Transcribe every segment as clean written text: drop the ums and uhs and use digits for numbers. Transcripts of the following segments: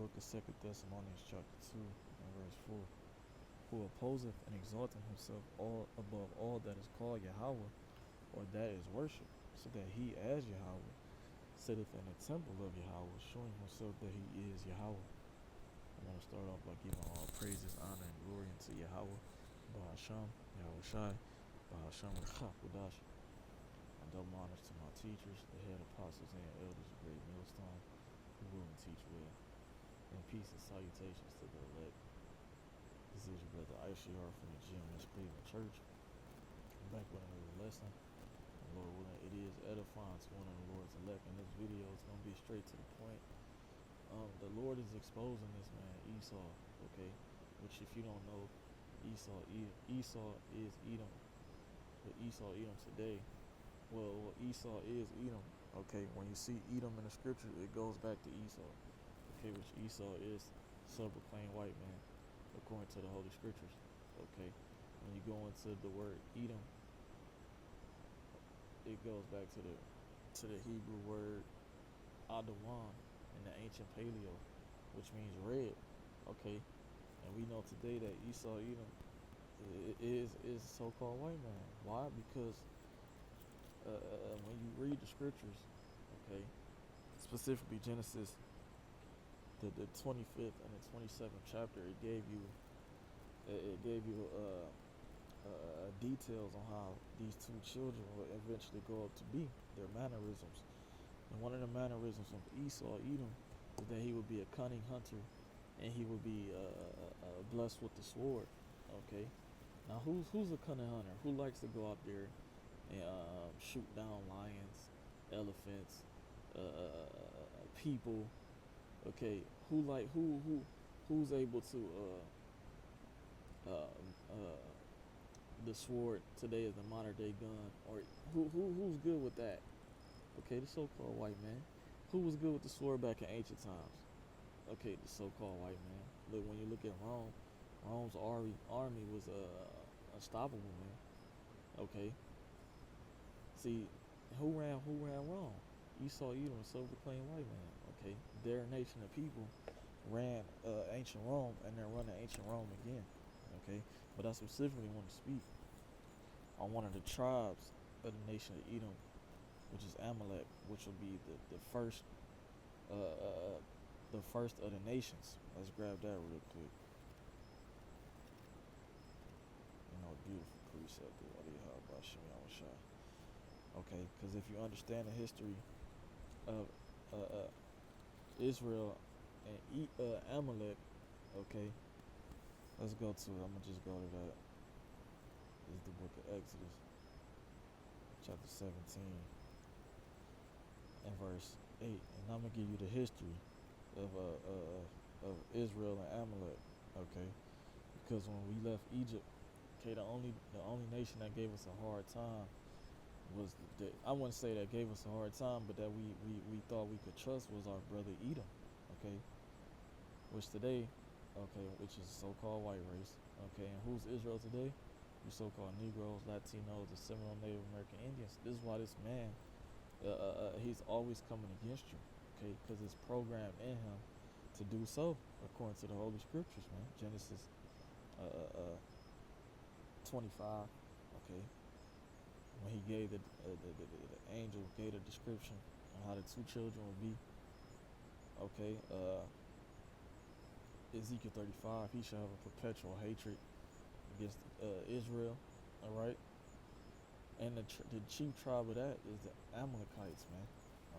book of 2 Thessalonians chapter 2 and verse 4. Who opposeth and exalteth himself all above all that is called Yahweh, or that is worship, so that he as Yahweh sitteth in the temple of Yahweh, showing himself that he is Yahweh. I want to start off by giving all praises, honor, and glory unto Yahweh, Bahasham, Yahweh Shai, Bahasham Rechakudash. And double honors to my teachers, the head apostles and elders of Great Millstone, who will and teach well. And peace and salutations to the elect. This is your brother Aishiar from the GMS Cleveland Church. I'm back with another lesson. And Lord willing, it is edifying to one of the Lord's elect. And this video is going to be straight to the point. The Lord is exposing this man, Esau, okay? Which, if you don't know, Esau is Edom. But Esau, Edom today. Well, Esau is Edom, okay? When you see Edom in the scripture, it goes back to Esau, okay? Which Esau is self-proclaimed white man, according to the Holy Scriptures, okay? When you go into the word Edom, it goes back to the Hebrew word Adawan in the ancient Paleo, which means red, okay? And we know today that Esau, Edom, is a so-called white man. Why? Because when you read the scriptures, okay, specifically Genesis, the 25th and the 27th chapter, it gave you details on how these two children will eventually grow up to be, their mannerisms. And one of the mannerisms of Esau, Edom, is that he would be a cunning hunter, and he would be blessed with the sword. Okay, now who's a cunning hunter? Who likes to go out there and shoot down lions, elephants, people? Okay, who's able to the sword today is the modern day gun, or who's good with that? Okay, the so-called white man. Who was good with the sword back in ancient times? Okay, the so-called white man. Look, when you look at Rome, Rome's army was unstoppable, man. Okay, see, who ran Rome? Esau, Edom, self-proclaimed white man. Okay, their nation of people ran ancient Rome, and they're running ancient Rome again. Okay, but I specifically want to speak on one of the tribes of the nation of Edom, which is Amalek, which will be the first of the nations. Let's grab that real quick. Beautiful precept. Okay, because if you understand the history of Israel and Amalek, okay, let's go to it. I'm gonna just go to that. This is the book of Exodus, chapter 17 and verse 8, and I'm gonna give you the history of Israel and Amalek, okay? Because when we left Egypt, okay, the only nation that gave us a hard time was I wouldn't say that gave us a hard time, but that we thought we could trust was our brother Edom, okay? Which today, okay, which is so-called white race, okay? And who's Israel today? You so-called Negroes, Latinos, the Seminole Native American Indians. This is why this man, he's always coming against you, okay? Because it's programmed in him to do so, according to the Holy Scriptures, man. Genesis 25, okay? When he gave the angel gave a description on how the two children would be, okay? Ezekiel 35, he shall have a perpetual hatred against Israel, all right? And the chief tribe of that is the Amalekites, man,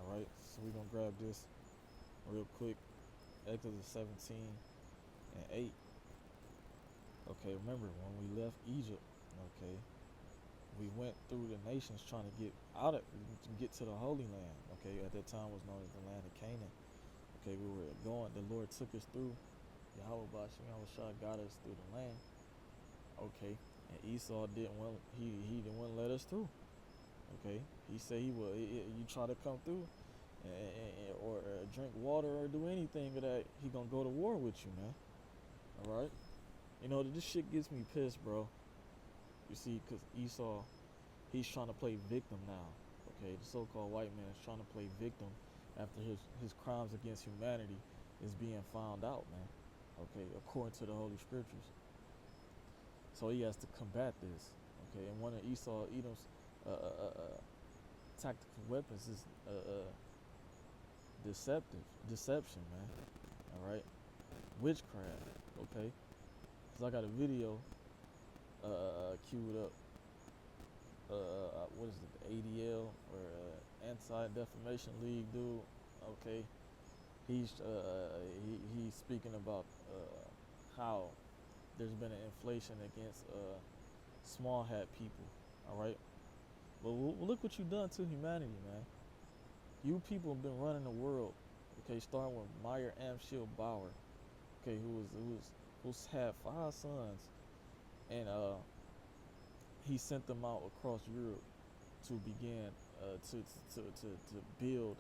all right? So we're going to grab this real quick. Exodus 17 and 8. Okay, remember, when we left Egypt, okay, we went through the nations trying to get to the Holy Land, okay? At that time was known as the land of Canaan. Okay, we were going, the Lord took us through. Yahweh Bashim got us through the land. Okay, and Esau didn't want let us through. Okay, he said he would. You try to come through, or drink water or do anything of that, he gonna go to war with you, man. All right, this shit gets me pissed, bro. You see, because Esau, he's trying to play victim now. Okay, the so-called white man is trying to play victim after his crimes against humanity is being found out, man. Okay, according to the Holy Scriptures. So he has to combat this. Okay, and one of Esau Edom's tactical weapons is deception, man. All right, witchcraft. Okay, cause I got a video queued up. What is it? The ADL or Anti-Defamation League dude. Okay, he's speaking about how there's been an inflation against small hat people. All right. Well, look what you've done to humanity, man. You people have been running the world. Okay, starting with Meyer Amschel Bauer. Okay, who's had 5 sons, and he sent them out across Europe to begin to build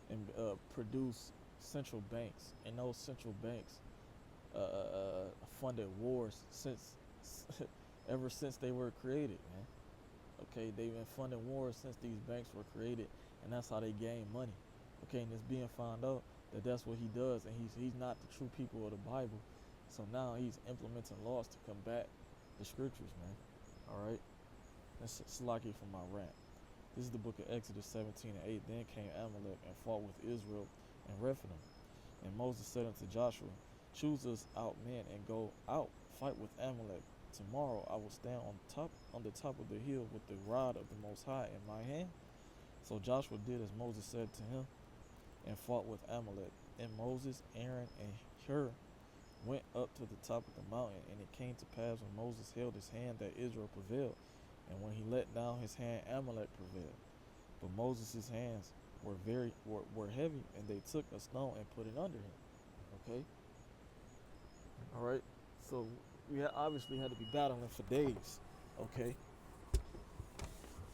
and produce central banks, and those central banks funded wars since ever since they were created, man. Okay, they've been funding wars since these banks were created, and that's how they gain money. Okay, and it's being found out that that's what he does, and he's not the true people of the Bible. So now he's implementing laws to combat the scriptures, man. All right, that's Salaki from my rant. This is the book of Exodus 17 and 8. Then came Amalek and fought with Israel and Rephidim. And Moses said unto Joshua, choose us out men and go out, fight with Amalek. Tomorrow I will stand on the top of the hill with the rod of the Most High in my hand. So Joshua did as Moses said to him, and fought with Amalek. And Moses, Aaron, and Hur went up to the top of the mountain. And it came to pass when Moses held his hand that Israel prevailed, and when he let down his hand, Amalek prevailed. But Moses' hands were heavy, and they took a stone and put it under him. Okay. All right. So we obviously had to be battling for days. Okay.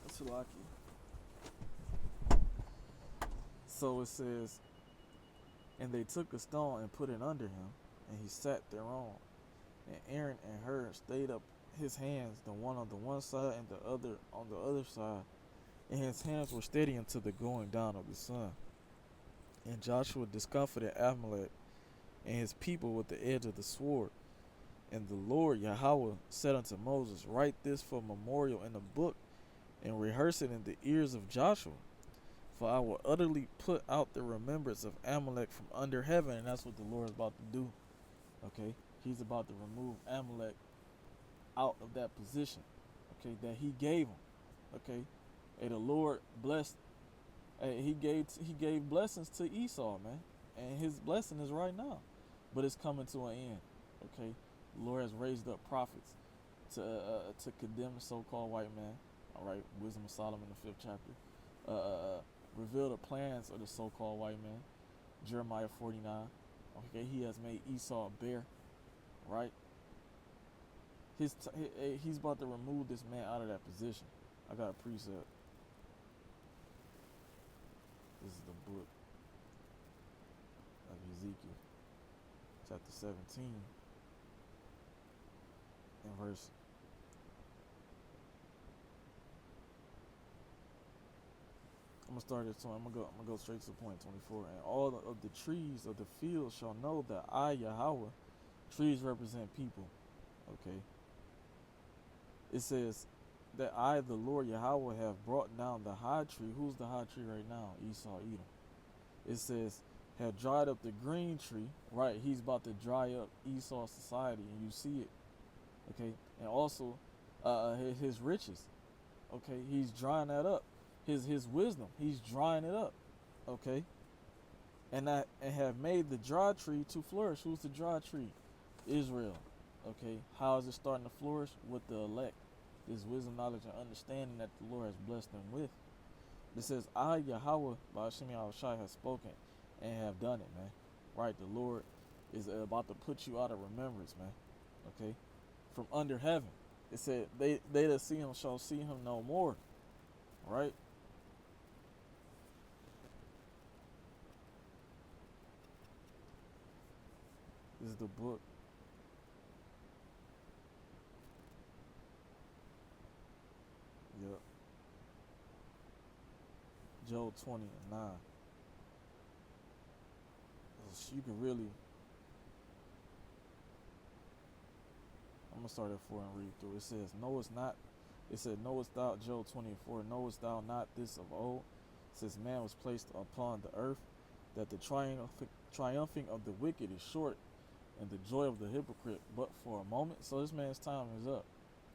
That's lucky. So it says, and they took a stone and put it under him, and he sat thereon. And Aaron and Hur stayed up his hands, the one on the one side and the other on the other side, and his hands were steady until the going down of the sun. And Joshua discomfited Amalek and his people with the edge of the sword. And the Lord Yahweh said unto Moses, write this for a memorial in a book, and rehearse it in the ears of Joshua. For I will utterly put out the remembrance of Amalek from under heaven. And that's what the Lord is about to do. Okay, he's about to remove Amalek out of that position, okay, that he gave him. Okay, and the Lord blessed. He gave blessings to Esau, man, and his blessing is right now, but it's coming to an end. Okay, the Lord has raised up prophets to condemn the so-called white man. All right, Wisdom of Solomon, the 5th chapter. Reveal the plans of the so-called white man. Jeremiah 49. Okay, he has made Esau a bear. Right. He's about to remove this man out of that position. I got a precept. This is the book of Ezekiel, chapter 17, and verse. I'm gonna start this one. I'm gonna go straight to the point. 24. And all of the trees of the field shall know that I, Yahweh, trees represent people. Okay. It says that I, the Lord Yahweh, have brought down the high tree. Who's the high tree right now? Esau, Edom. It says, have dried up the green tree. Right, he's about to dry up Esau's society, and you see it. Okay, and also his riches. Okay, he's drying that up. His wisdom, he's drying it up. Okay, and have made the dry tree to flourish. Who's the dry tree? Israel. Okay, how is it starting to flourish? With the elect. This wisdom, knowledge, and understanding that the Lord has blessed them with. It says, I, Yahweh, by Hashem Yahushai, has spoken and have done it, man. Right, the Lord is about to put you out of remembrance, man. Okay, from under heaven. It said, they that see him shall see him no more. Right? This is the book. Yep. Job 20 and 9. This is you could really. I'm gonna start at 4 and read through. It says, "Knowest not." It said, "Knowest thou, Job 24? Knowest thou not this of old, since man was placed upon the earth, that the triumphing of the wicked is short, and the joy of the hypocrite but for a moment." So this man's time is up.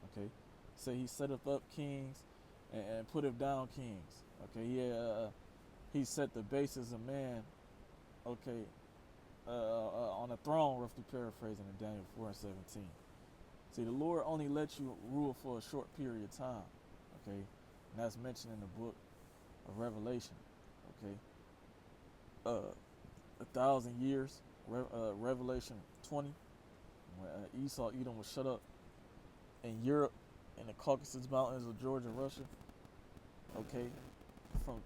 Okay, say he setteth up kings and putteth down kings. Okay, he set the basis of man. Okay, on a throne, roughly paraphrasing in Daniel 4 and 17. See, the Lord only lets you rule for a short period of time. Okay, and that's mentioned in the book of Revelation. Okay, 1,000 years. Revelation 20, when Esau, Edom was shut up in Europe, in the Caucasus Mountains of Georgia, Russia. Okay, from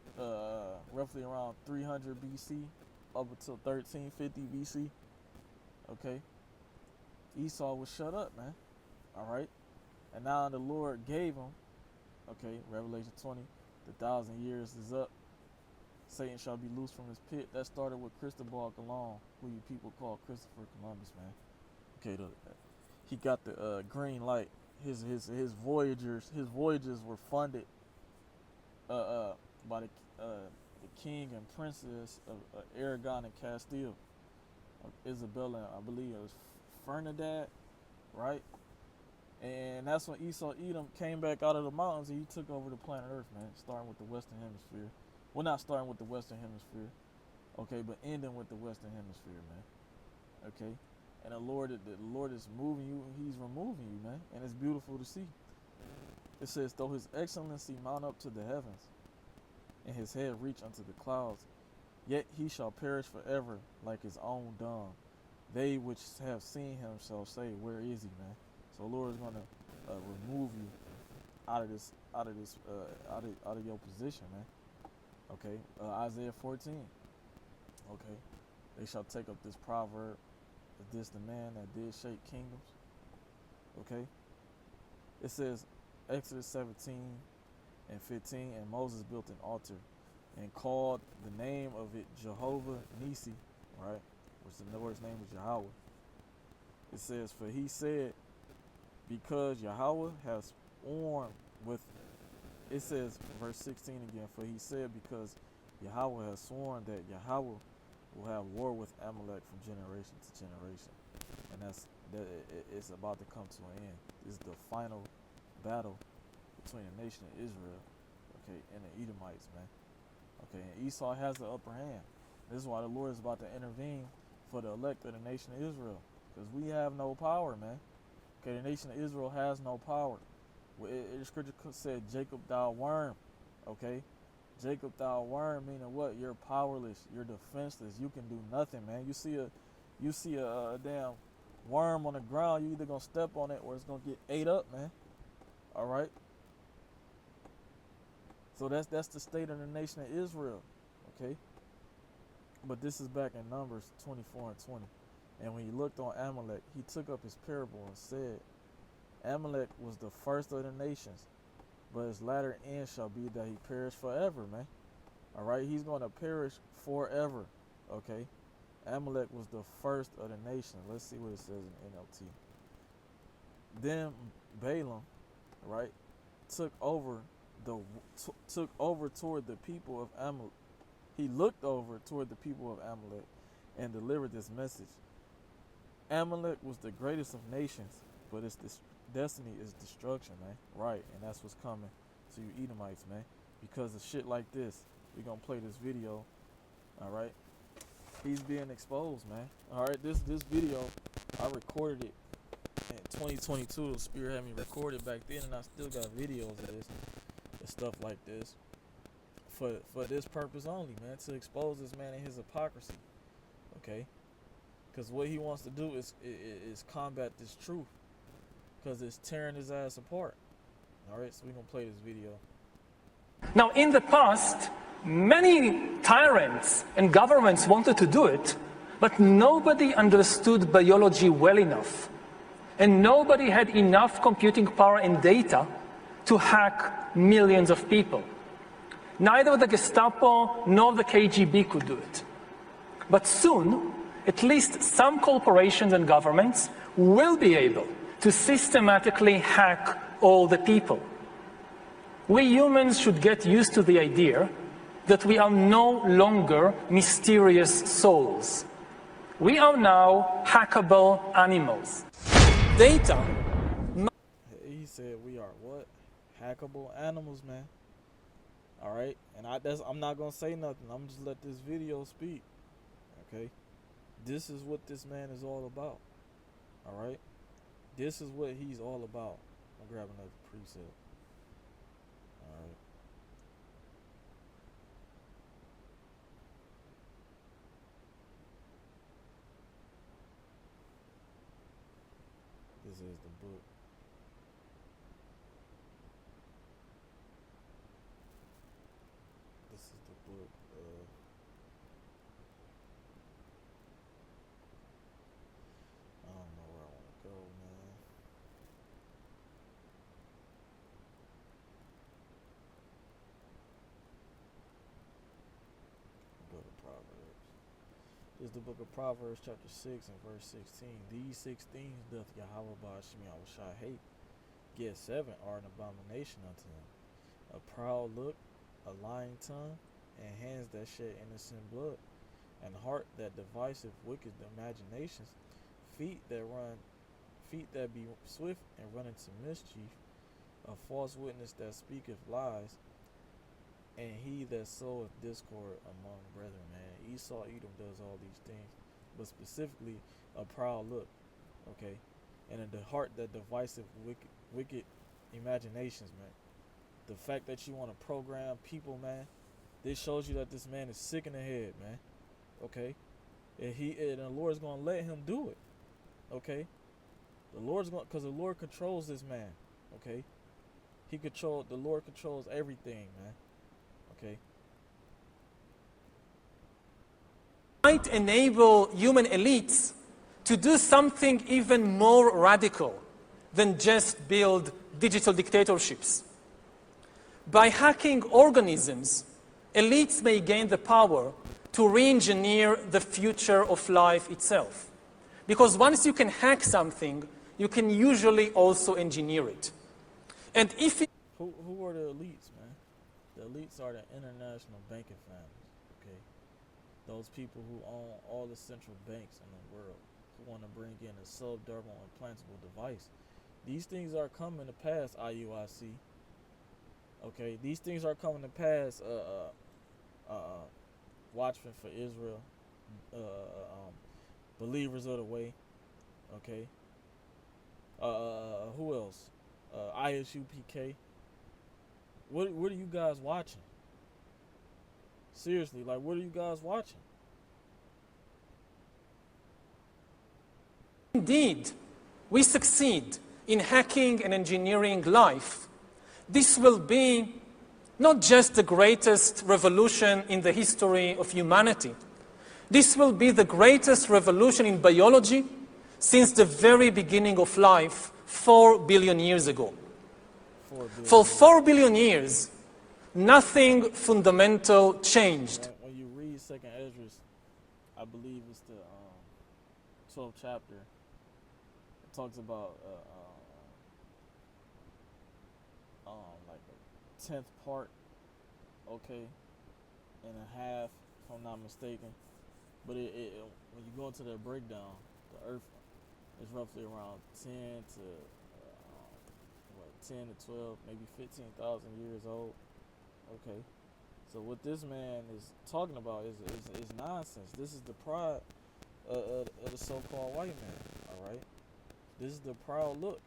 roughly around 300 BC up until 1350 BC. Okay, Esau was shut up, man. All right, and now the Lord gave him. Okay, Revelation 20, the 1,000 years is up. Satan shall be loosed from his pit. That started with Cristobal Colon, who you people call Christopher Columbus, man. Okay, he got the green light. His voyages were funded by the king and princess of Aragon and Castile, Isabella, I believe it was Ferdinand, right? And that's when Esau Edom came back out of the mountains and he took over the planet Earth, man. Starting with the Western Hemisphere. Well, not starting with the Western Hemisphere, okay, but ending with the Western Hemisphere, man. Okay, and the Lord is moving you, He's removing you, man, and it's beautiful to see. It says, "Though His excellency mount up to the heavens, and His head reach unto the clouds, yet He shall perish forever like His own dung. They which have seen Him shall say, Where is He, man?" So the Lord is gonna remove you out of your position, man. Okay, Isaiah 14. Okay, "They shall take up this proverb, this the man that did shake kingdoms." Okay, it says Exodus 17 and 15, "And Moses built an altar and called the name of it Jehovah Nisi," right, which the Lord's name is Yahweh. It says, "For he said, because Yahweh has sworn with," it says, verse 16 again, "For he said, because Yahweh has sworn that Yahweh will have war with Amalek from generation to generation." And it's about to come to an end. This is the final battle between the nation of Israel, okay, and the Edomites, man. Okay, and Esau has the upper hand. This is why the Lord is about to intervene for the elect of the nation of Israel, because we have no power, man. Okay, the nation of Israel has no power. The scripture said, "Jacob, thou worm." Okay, Jacob, thou worm, meaning what? You're powerless. You're defenseless. You can do nothing, man. You see a damn worm on the ground. You either gonna step on it or it's gonna get ate up, man. All right. So that's the state of the nation of Israel. Okay. But this is back in Numbers 24 and 20. "And when he looked on Amalek, he took up his parable and said, Amalek was the first of the nations, but his latter end shall be that he perish forever," man. All right, he's going to perish forever. Okay, Amalek was the first of the nations. Let's see what it says in NLT. "Then Balaam, right, took over toward the people of Amalek. He looked over toward the people of Amalek and delivered this message. Amalek was the greatest of nations, but its destiny is destruction, man. Right, and that's what's coming to you Edomites, man. Because of shit like this, we're going to play this video, all right? He's being exposed, man. All right, this video, I recorded it in 2022. The Spirit had me record it back then, and I still got videos of this and stuff like this. For this purpose only, man, to expose this man and his hypocrisy, okay? Because what he wants to do is combat this truth, because it's tearing his ass apart. All right, so we're going to play this video. Now, in the past, many tyrants and governments wanted to do it, but nobody understood biology well enough. And nobody had enough computing power and data to hack millions of people. Neither the Gestapo nor the KGB could do it. But soon, at least some corporations and governments will be able to systematically hack all the people. We humans should get used to the idea that we are no longer mysterious souls. We are now hackable animals. Data. He said we are what? Hackable animals, man. All right, and I'm not gonna say nothing. I'm just let this video speak. Okay, this is what this man is all about. All right, this is what he's all about. I'll grab another preset. All right. This is the book. This is the book. I don't know where I want to go, man. Go to Proverbs. This is the book of Proverbs, chapter 6 and verse 16. These 6 things doth Yahweh Ba'ashmi Awashai hate. Yet 7 are an abomination unto him: a proud look, a lying tongue, and hands that shed innocent blood, and heart that deviseth wicked imaginations, feet that be swift and run into mischief, a false witness that speaketh lies, and he that soweth discord among brethren. Man, Esau, Edom does all these things, but specifically a proud look, okay, and the heart that deviseth wicked imaginations, man. The fact that you want to program people, man, this shows you that this man is sick in the head, man. Okay, and the Lord's gonna let him do it. Okay, because the Lord controls this man. Okay, the Lord controls everything, man. Okay. Might enable human elites to do something even more radical than just build digital dictatorships. By hacking organisms, elites may gain the power to re-engineer the future of life itself. Because once you can hack something, you can usually also engineer it. And if it... Who are the elites, man? The elites are the international banking families, okay? Those people who own all the central banks in the world, who want to bring in a subdermal implantable device. These things are coming to pass, IUIC. Okay, these things are coming to pass, Watchmen for Israel, Believers of the Way, okay? Who else? ISUPK. What are you guys watching? Seriously, like, what are you guys watching? Indeed, we succeed in hacking and engineering life. This will be not just the greatest revolution in the history of humanity. This will be the greatest revolution in biology since the very beginning of life 4 billion years ago. For 4 billion years, nothing fundamental changed. When you read 2nd Esdras, I believe it's the 12th chapter, it talks about like a 10th part, okay, and a half, if I'm not mistaken. But when you go into the breakdown, the Earth is roughly around 10 to 12, maybe 15,000 years old. Okay, so what this man is talking about is nonsense. This is the pride of the so-called white man. All right, this is the proud look.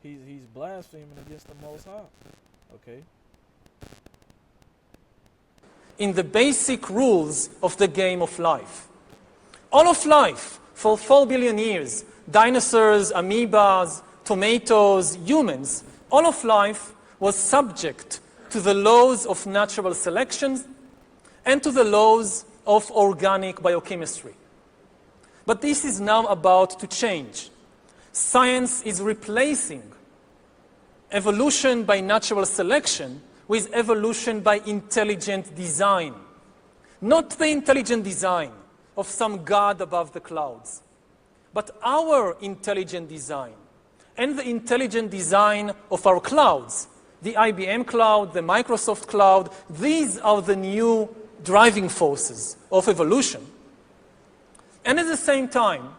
He's blaspheming against the Most High. Okay. In the basic rules of the game of life. All of life, for 4 billion years, dinosaurs, amoebas, tomatoes, humans, all of life was subject to the laws of natural selection and to the laws of organic biochemistry. But this is now about to change. Science is replacing evolution by natural selection with evolution by intelligent design. Not the intelligent design of some God above the clouds. But our intelligent design and the intelligent design of our clouds, the IBM cloud, the Microsoft cloud, these are the new driving forces of evolution. And at the same time,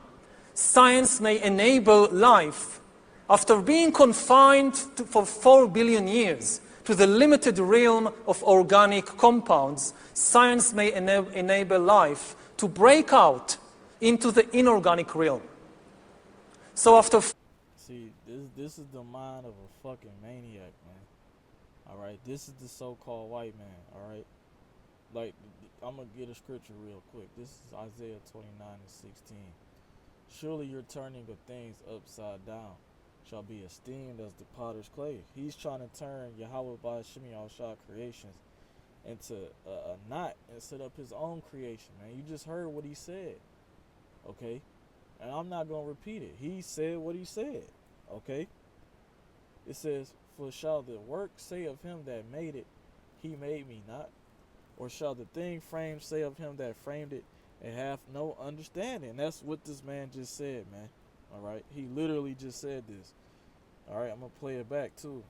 science may enable life after being confined for 4 billion years to the limited realm of organic compounds. Science may enable life to break out into the inorganic realm. So after... See, this is the mind of a fucking maniac, man. Alright, this is the so-called white man, alright? Like, I'm gonna get a scripture real quick. This is Isaiah 29:16. Surely your turning of things upside down shall be esteemed as the potter's clay. He's trying to turn Yahweh by Shemi Al-Shah creations into a knot and set up his own creation, man. You just heard what he said, okay? And I'm not going to repeat it. He said what he said, okay? It says, for shall the work say of him that made it, he made me not? Or shall the thing framed say of him that framed it, and hath no understanding? That's what this man just said, man. All right? He literally just said this. All right? I'm going to play it back, too.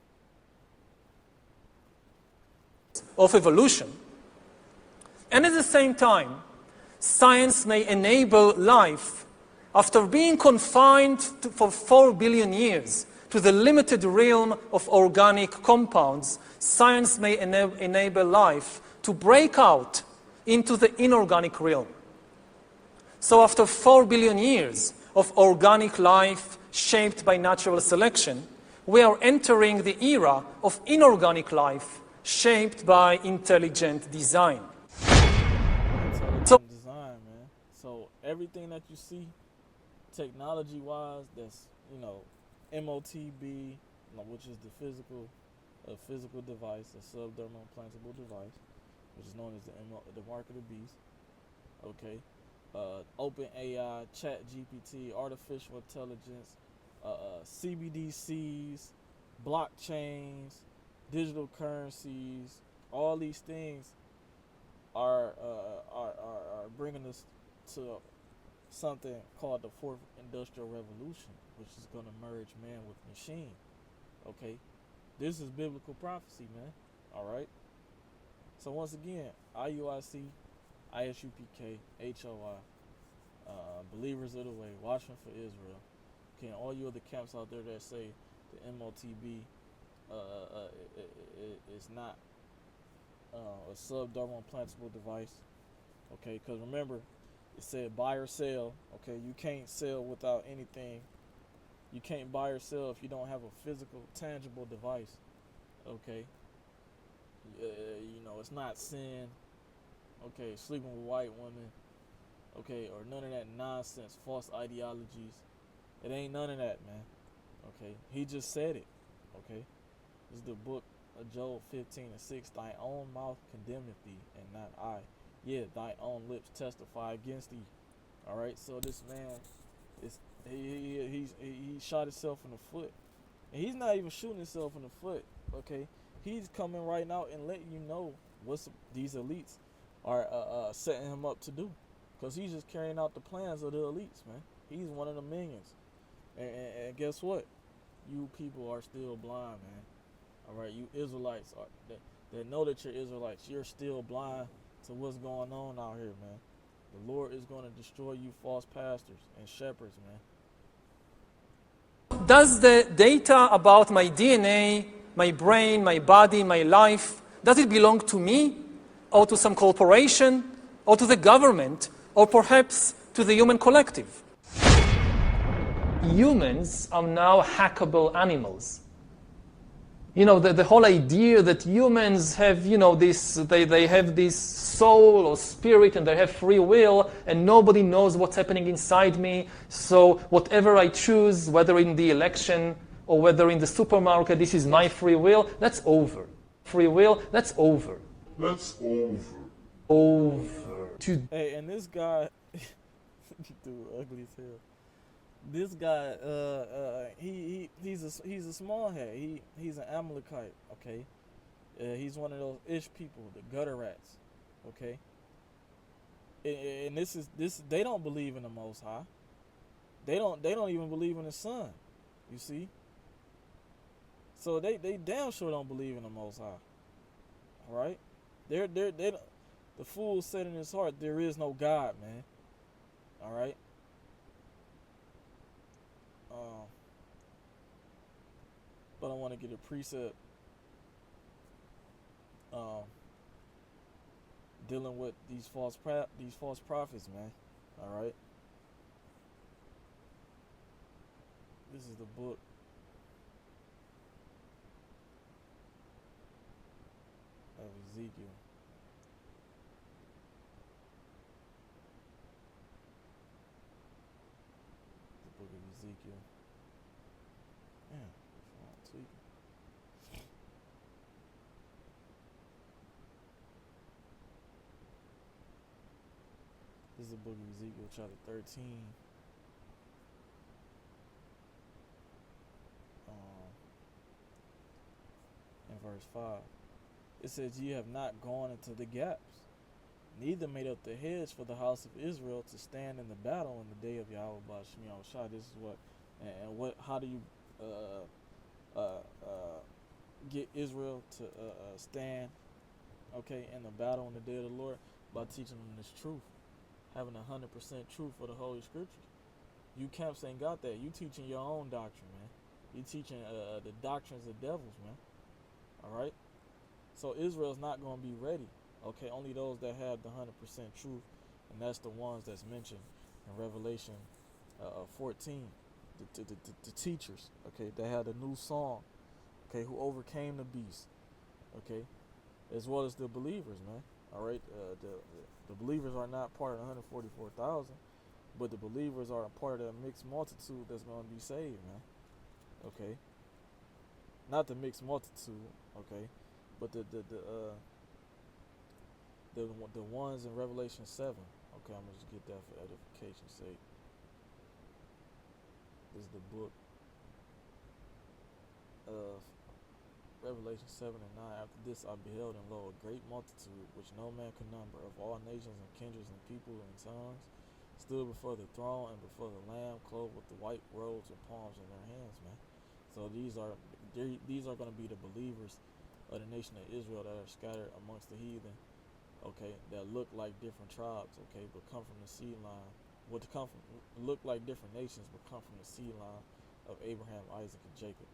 Of evolution. And at the same time, science may enable life after being confined for 4 billion years to the limited realm of organic compounds. Science may enable life to break out into the inorganic realm. So after 4 billion years of organic life shaped by natural selection, we are entering the era of inorganic life shaped by intelligent design. Intelligent design, man. So everything that you see technology-wise, that's, you know, MOTB, which is a physical device, a subdermal implantable device, which is known as the mark of the beast. Okay, OpenAI, ChatGPT, artificial intelligence, CBDCs, blockchains, digital currencies. All these things are bringing us to something called the Fourth Industrial Revolution, which is going to merge man with machine. Okay, this is biblical prophecy, man. All right. So once again, IUIC, ISUPK, HOI, Believers of the Way, Watchmen for Israel. Okay, and all you other camps out there that say the MOTB is not a subdermal implantable device. Okay, because remember, it said buy or sell. Okay, you can't sell without anything. You can't buy or sell if you don't have a physical, tangible device. Okay. You know, it's not sin. Okay, sleeping with white women. Okay, or none of that nonsense, false ideologies. It ain't none of that, man. Okay, he just said it. Okay, this is the book of Job 15:6. Thy own mouth condemneth thee, and not I. Yeah, thy own lips testify against thee. All right, so this man is he shot himself in the foot, and he's not even shooting himself in the foot. Okay, he's coming right now and letting you know what these elites are setting him up to do, because he's just carrying out the plans of the elites, man. He's one of the minions, and guess what? You people are still blind, man. All right, you Israelites that know that you're Israelites, you're still blind to what's going on out here, man. The Lord is going to destroy you false pastors and shepherds, man. Does the data about my DNA, my brain, my body, my life, does it belong to me, or to some corporation, or to the government, or perhaps to the human collective? Humans are now hackable animals. You know, the whole idea that humans have, you know, they have this soul or spirit and they have free will and nobody knows what's happening inside me. So whatever I choose, whether in the election or whether in the supermarket, this is my free will, that's over. Free will, that's over. That's over. Over. Hey, and this guy, dude, ugly as hell. This guy, he's a small head. He's an Amalekite. Okay, he's one of those ish people, the gutter rats. Okay, and this they don't believe in the Most High. They don't even believe in the Son. You see? So they damn sure don't believe in the Most High. All right? They don't, the fool said in his heart, there is no God, man. All right? But I want to get a precept dealing with these false prophets, man. All right? This is the book of Ezekiel. The book of Ezekiel. Man, phone tweaking. This is the book of Ezekiel, chapter 13. In verse 5. It says, "Ye have not gone into the gaps, neither made up the hedge for the house of Israel to stand in the battle in the day of Yahweh Ba'Shem Yahushua." This is what, and what, how do you get Israel to stand, okay, in the battle in the day of the Lord? By teaching them this truth, having 100% truth for the Holy Scriptures. You camps ain't got that. You teaching your own doctrine, man. You teaching the doctrines of devils, man. All right. So Israel's not going to be ready. Okay, only those that have the 100% truth, and that's the ones that's mentioned in Revelation 14. The teachers, okay, that had a new song, okay, who overcame the beast, okay, as well as the believers, man. All right, the believers are not part of the 144,000, but the believers are a part of that mixed multitude that's going to be saved, man. Okay, not the mixed multitude, okay, but the ones in Revelation 7. Okay, I'm gonna just get that for edification's sake. This is the book of Revelation 7 and 9. "After this I beheld, and lo, a great multitude, which no man could number, of all nations and kindreds and people and tongues, stood before the throne and before the Lamb, clothed with the white robes and palms in their hands," man. So these are going to be the believers of the nation of Israel that are scattered amongst the heathen, okay, that look like different tribes, okay, but come from the seed line. Well, to come from, look like different nations, but come from the seed line of Abraham, Isaac, and Jacob.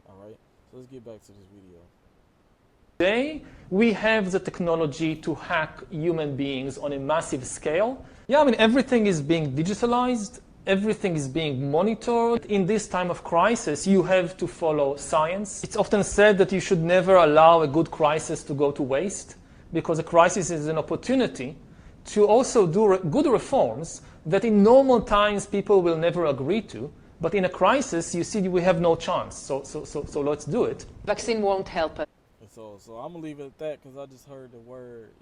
All right, so let's get back to this video. Today, we have the technology to hack human beings on a massive scale. Yeah, I mean, everything is being digitalized. Everything is being monitored. In this time of crisis, you have to follow science. It's often said that you should never allow a good crisis to go to waste, because a crisis is an opportunity to also do good reforms that in normal times people will never agree to. But in a crisis, you see, we have no chance. So let's do it. Vaccine won't help us. So I'm gonna leave it at that, because I just heard the word,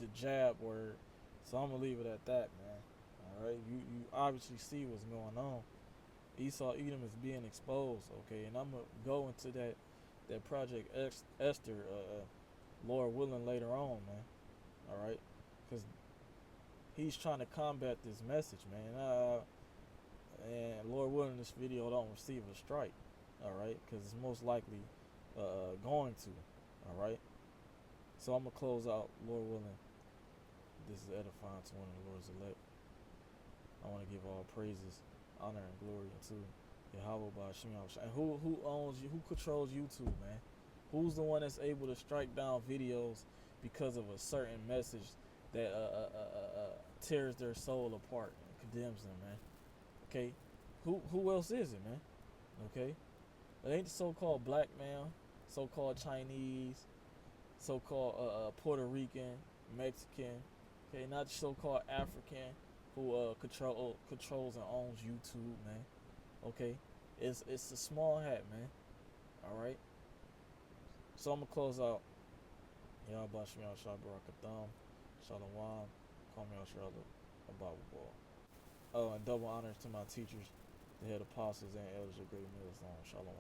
the jab word. So I'm gonna leave it at that, man. All right, you obviously see what's going on. Esau Edom is being exposed, okay, and I'm gonna go into that Project Esther, Lord willing, later on, man. All right, because he's trying to combat this message, man. And Lord willing, this video don't receive a strike, all right, because it's most likely going to, all right. So I'm gonna close out, Lord willing. This is edifying to one of the Lord's elect. I want to give all praises, honor, and glory to Yahweh Ba'Shem Yahushua. And who owns you? Who controls YouTube, man? Who's the one that's able to strike down videos because of a certain message that tears their soul apart and condemns them, man? Okay, who else is it, man? Okay, it ain't the so-called black man, so-called Chinese, so-called Puerto Rican, Mexican. Okay, not the so-called African who controls and owns YouTube, man. Okay, it's a small hat, man. All right. So I'm gonna close out. Y'all Ba'Shem Yahushua Barakatham, Shalom, call me Ashra Bible Ball. Oh, and double honors to my teachers, the head apostles and elders of Great Millstone. Shalom.